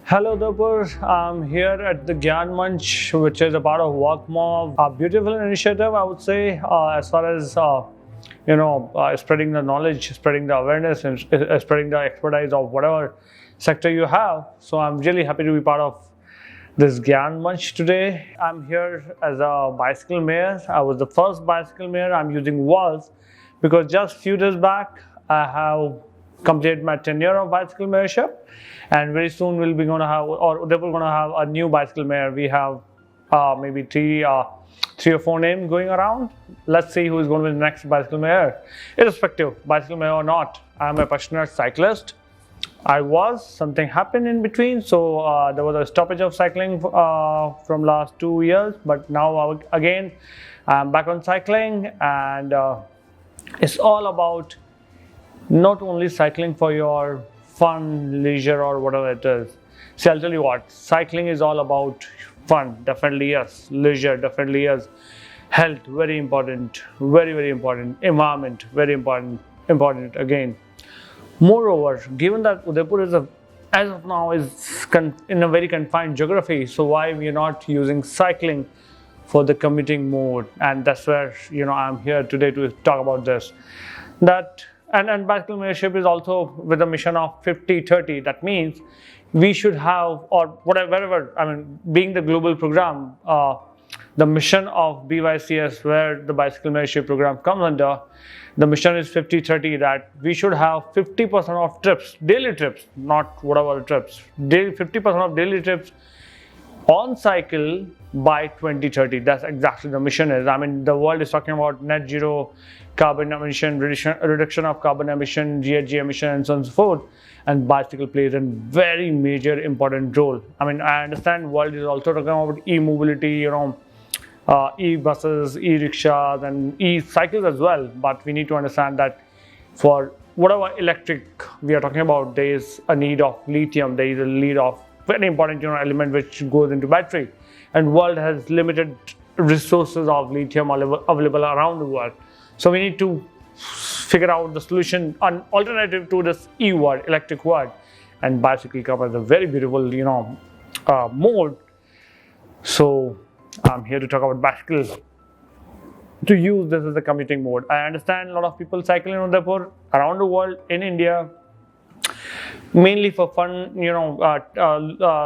Hello, Dapur. I'm here at the Gyanmanch, which is a part of WorkMob. A beautiful initiative, I would say, as far as spreading the knowledge, spreading the awareness, and spreading the expertise of whatever sector you have. So I'm really happy to be part of this Gyanmanch today. I'm here as a bicycle mayor. I was the first bicycle mayor. I'm using walls because just few days back I have completed my tenure of bicycle mayorship, and very soon we'll be going to have, or they were going to have a new bicycle mayor. We have maybe three or four names going around. Let's see who is going to be the next bicycle mayor. Irrespective, bicycle mayor or not, I'm a passionate cyclist. Something happened in between, so there was a stoppage of cycling from last 2 years, but now again I'm back on cycling, and it's all about not only cycling for your fun, leisure, or whatever it is. See, I'll tell you what, cycling is all about fun, definitely yes, leisure, definitely yes, health, very important, very important, environment, very important again. Moreover, given that Udaipur as of now is in a very confined geography, so why we are not using cycling for the commuting mode? And that's where I'm here today to talk about this. And bicycle mayorship is also with a mission of 50-30. That means we should have, or whatever, being the global program, the mission of BYCS, where the bicycle mayorship program comes under, the mission is 50-30, that we should have 50% of trips, daily trips, not whatever trips, 50% of daily trips on cycle by 2030. That's exactly the mission is. The world is talking about net zero carbon emission, reduction of carbon emission, GHG emission, and so on and so forth. And bicycle plays a very major important role. I understand world is also talking about e-mobility, e-buses, e-rickshaws, and e-cycles as well. But we need to understand that for whatever electric we are talking about, there is a need of lithium. There is a need of very important element which goes into battery, and world has limited resources of lithium available around the world. So we need to figure out the solution, an alternative to this e-word, electric word, and bicycle comes as a very beautiful mode. So I'm here to talk about bicycles, to use this as a commuting mode. I understand a lot of people cycle in Udaipur around the world, in India, mainly for fun.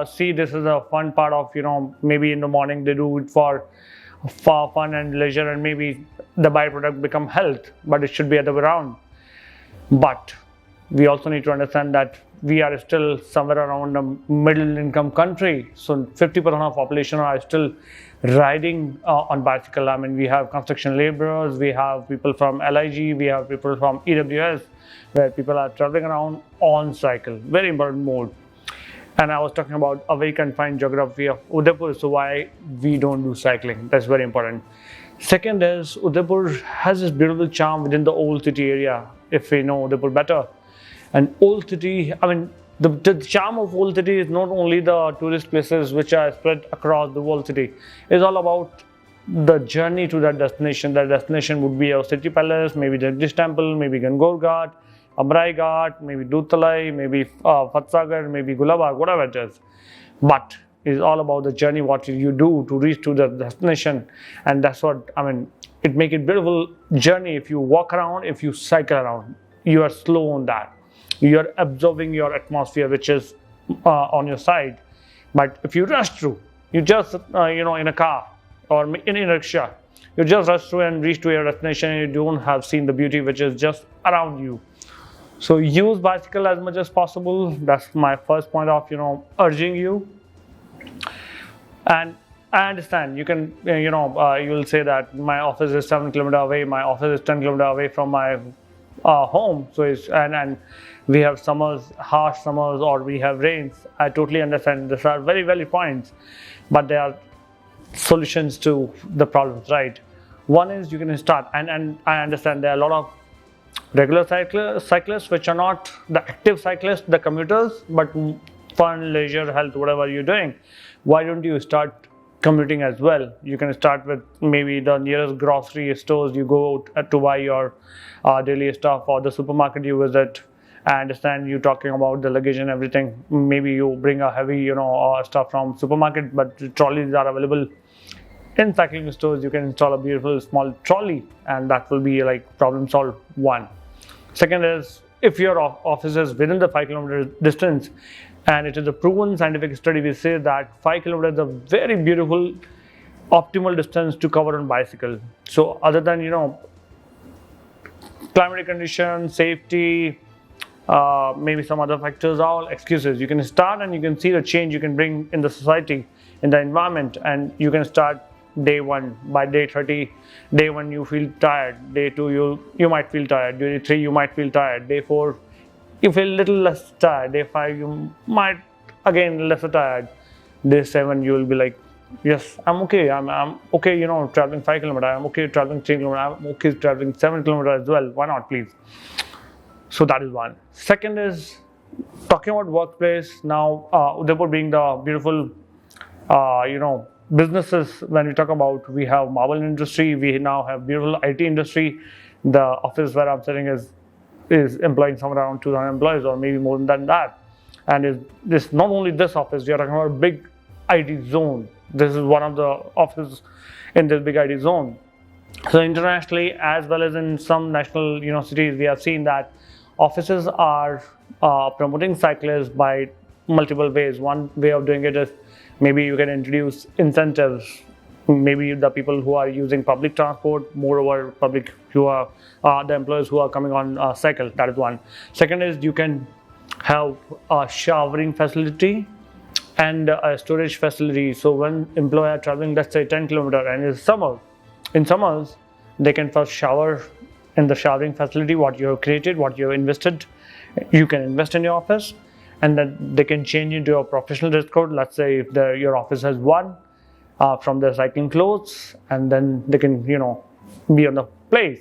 See this is a fun part of maybe in the morning they do it for fun and leisure, and maybe the byproduct become health, but it should be the other way around. But we also need to understand that we are still somewhere around a middle income country, so 50% of population are still riding on bicycle. We have construction laborers, we have people from LIG, we have people from EWS, where people are traveling around on cycle. Very important mode. And I was talking about a very confined geography of Udaipur, so why we don't do cycling. That's very important. Second is, Udaipur has this beautiful charm within the old city area, if we know Udaipur better. And old city, the charm of old city is not only the tourist places which are spread across the whole city. It's all about the journey to that destination. That destination would be a city palace, maybe Jagdish temple, maybe Gangor Ghat, Amrai Ghat, maybe Dudh maybe Fatsagar, maybe Gulabag, whatever it is. But it's all about the journey, what you do to reach to the destination. And that's what, it makes it beautiful journey. If you walk around, if you cycle around, you are slow on that. You are absorbing your atmosphere, which is on your side. But if you rush through, you just, in a car or in a rickshaw, you just rush through and reach to your destination, and you don't have seen the beauty which is just around you. So use bicycle as much as possible. That's my first point of urging you. And I understand you can you will say that my office is 7 kilometers away, my office is 10 kilometers away from my home. So and we have summers, harsh summers, or we have rains. I totally understand. These are very valid points, but there are solutions to the problems, right? One is you can start, and I understand there are a lot of regular cyclists which are not the active cyclists, the commuters, but fun, leisure, health, whatever you're doing. Why don't you start commuting as well? You can start with maybe the nearest grocery stores you go to buy your daily stuff, or the supermarket you visit, I understand you talking about the luggage and everything. Maybe you bring a heavy, stuff from supermarket, but trolleys are available in cycling stores. You can install a beautiful small trolley, and that will be like problem solved one. Second is, if your office is within the 5 kilometer distance, and it is a proven scientific study, we say that 5 kilometers is a very beautiful optimal distance to cover on bicycle. So other than climate conditions, safety, maybe some other factors, all excuses. You can start and you can see the change you can bring in the society, in the environment, and you can start day one. By day 30, day one you feel tired, day two you might feel tired, day three you might feel tired, day four you feel little less tired, day five you might again lesser tired, day seven you will be like, yes, I'm okay, I'm okay, traveling 5 kilometers, I'm okay traveling 3 kilometers, I'm okay traveling 7 kilometers as well, why not, please. So that is one. Second is talking about workplace. Now, Udaipur being the beautiful, businesses. When we talk about, we have marble industry. We now have beautiful IT industry. The office where I'm sitting is employing somewhere around 2,000 employees, or maybe more than that. And is this not only this office? We are talking about a big IT zone. This is one of the offices in this big IT zone. So internationally, as well as in some national cities, we have seen that offices are promoting cyclists by multiple ways. One way of doing it is maybe you can introduce incentives. Maybe the people who are using public transport, moreover, public who are the employees who are coming on cycle. That is one. Second is you can have a showering facility and a storage facility. So when employee are traveling, let's say 10 kilometers, and it's summer, in summers they can first shower in the showering facility, what you have created, what you have invested. You can invest in your office, and then they can change into a professional dress code. Let's say if your office has one from their cycling clothes, and then they can be on the place,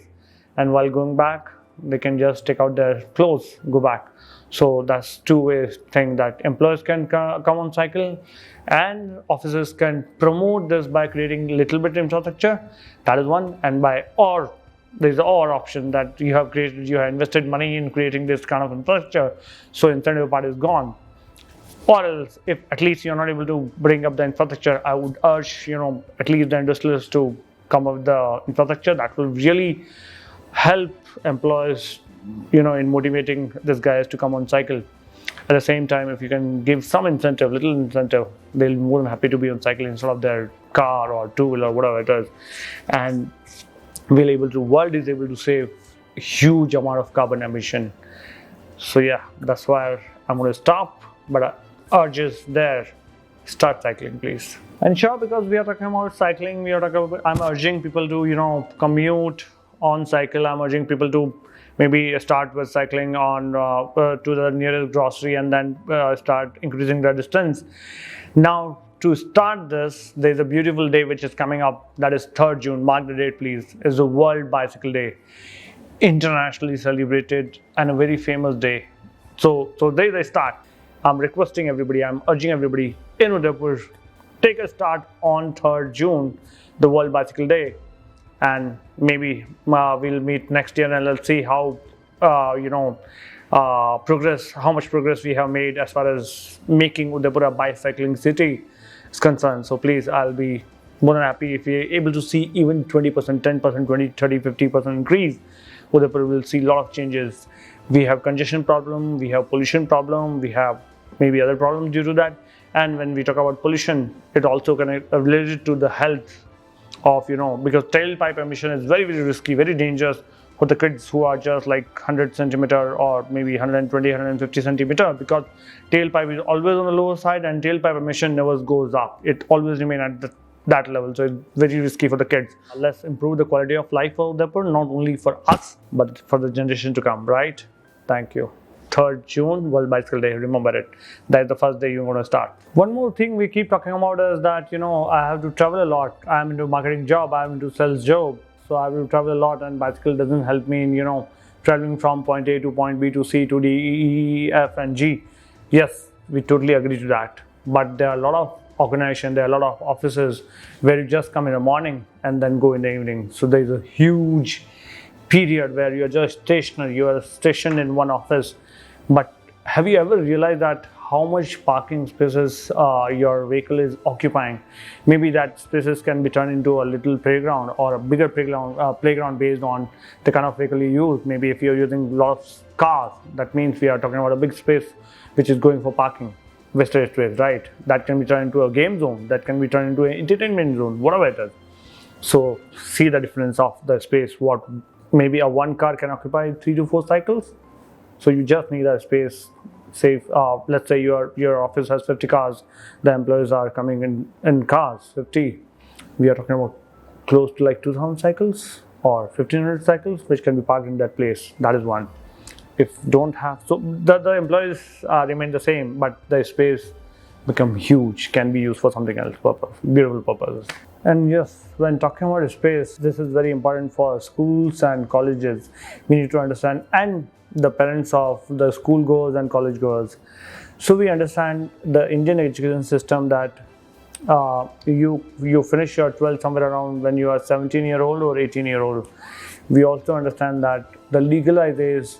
and while going back they can just take out their clothes, go back. So that's two-way thing that employees can come on cycle, and offices can promote this by creating little bit infrastructure. That is one. And there's an or option that you have invested money in creating this kind of infrastructure, so incentive part is gone. Or else, if at least you're not able to bring up the infrastructure, I would urge at least the industrialists to come up with the infrastructure that will really help employees in motivating these guys to come on cycle. At the same time, if you can give some incentive, little incentive, they'll be more than happy to be on cycle instead of their car or two-wheeler or whatever it is. And world is able to save a huge amount of carbon emission. So yeah, that's why I'm going to stop, but urges there, start cycling, please. And sure, because we are talking about cycling, I'm urging people to commute on cycle. I'm urging people to maybe start with cycling on to the nearest grocery, and then start increasing the distance. Now, to start this, there's a beautiful day which is coming up, that is 3rd June, mark the date please, is the World Bicycle Day, internationally celebrated and a very famous day. So there they start. I'm requesting everybody, I'm urging everybody in Udaipur, take a start on 3rd June, the World Bicycle Day, and maybe we'll meet next year, and let's see how how much progress we have made as far as making Udaipur a bicycling city is concerned. So please, I'll be more than happy if we're able to see even 20%, 10%, 20, 30, 50% increase. Udaipur will see a lot of changes. We have congestion problem, we have pollution problem, we have maybe other problems due to that. And when we talk about pollution, it also related to the health of, because tailpipe emission is very, very risky, very dangerous for the kids who are just like 100 centimeter or maybe 120, 150 centimeter, because tailpipe is always on the lower side, and tailpipe emission never goes up. It always remains at that level. So it's very risky for the kids. Let's improve the quality of life for Udaipur, not only for us, but for the generation to come, right? Thank you. 3rd June, World Bicycle Day, remember it. That is the first day you're going to start. One more thing we keep talking about is that, I have to travel a lot. I'm into marketing job, I'm into sales job. So I will travel a lot, and bicycle doesn't help me in, traveling from point A to point B to C to D, E, F, and G. Yes, we totally agree to that. But there are a lot of organizations, there are a lot of offices where you just come in the morning and then go in the evening. So there's a huge period where you're just stationary. You are stationed in one office But have you ever realized that how much parking spaces your vehicle is occupying? Maybe that spaces can be turned into a little playground or a bigger playground based on the kind of vehicle you use. Maybe if you're using lots of cars, that means we are talking about a big space which is going for parking, wasted space, right? That can be turned into a game zone, that can be turned into an entertainment zone, whatever it is. So see the difference of the space. What maybe a one car can occupy 3 to 4 cycles. So you just need a space. Say, let's say your office has 50 cars. The employees are coming in cars 50. We are talking about close to like 2,000 cycles or 1,500 cycles, which can be parked in that place. That is one. If don't have, so the employees remain the same, but the space become huge, can be used for something else purpose, beautiful purposes. And yes, when talking about space, this is very important for schools and colleges. We need to understand, and the parents of the school goers and college goers. So we understand the Indian education system that you finish your 12th somewhere around when you are 17-year-old or 18-year-old. We also understand that the legal age is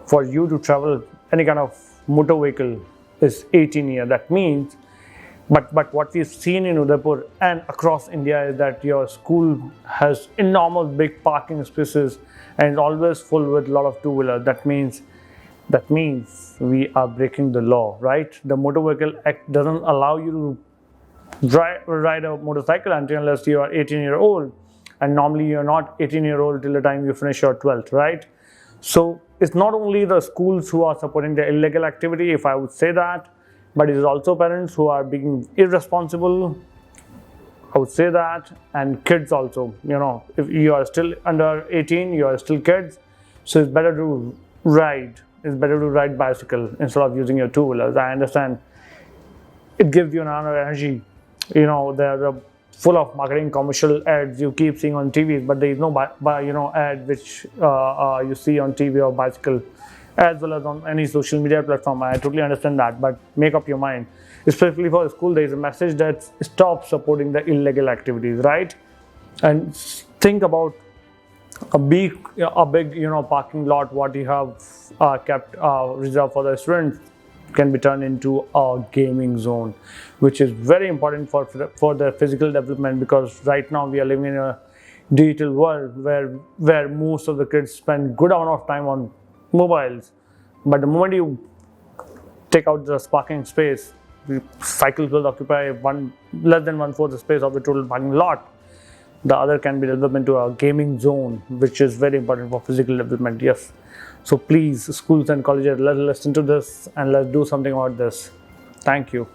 for you to travel any kind of motor vehicle is 18 years. That means, but what we've seen in Udaipur and across India is that your school has enormous big parking spaces and is always full with a lot of two-wheelers. That means we are breaking the law, right? The Motor Vehicle Act doesn't allow you to ride a motorcycle unless you are 18-year-old, and normally you're not 18-year-old till the time you finish your 12th, right? So it's not only the schools who are supporting the illegal activity, if I would say that, but it is also parents who are being irresponsible, I would say that, and kids also. If you are still under 18, you are still kids, so it's better to ride. It's better to ride bicycle instead of using your two-wheelers. I understand it gives you another energy. They're full of marketing commercial ads you keep seeing on TVs, but there is no ad which you see on TV or bicycle, as well as on any social media platform. I totally understand that, but make up your mind. Especially for the school, there is a message that stop supporting the illegal activities, right? And think about a big parking lot what you have kept reserved for the students can be turned into a gaming zone, which is very important for their physical development, because right now we are living in a digital world where most of the kids spend good amount of time on mobiles. But the moment you take out the parking space, cycles will occupy less than 1/4 the space of the total parking lot. The other can be developed into a gaming zone, which is very important for physical development. Yes. So please, schools and colleges, let's listen to this and let's do something about this. Thank you.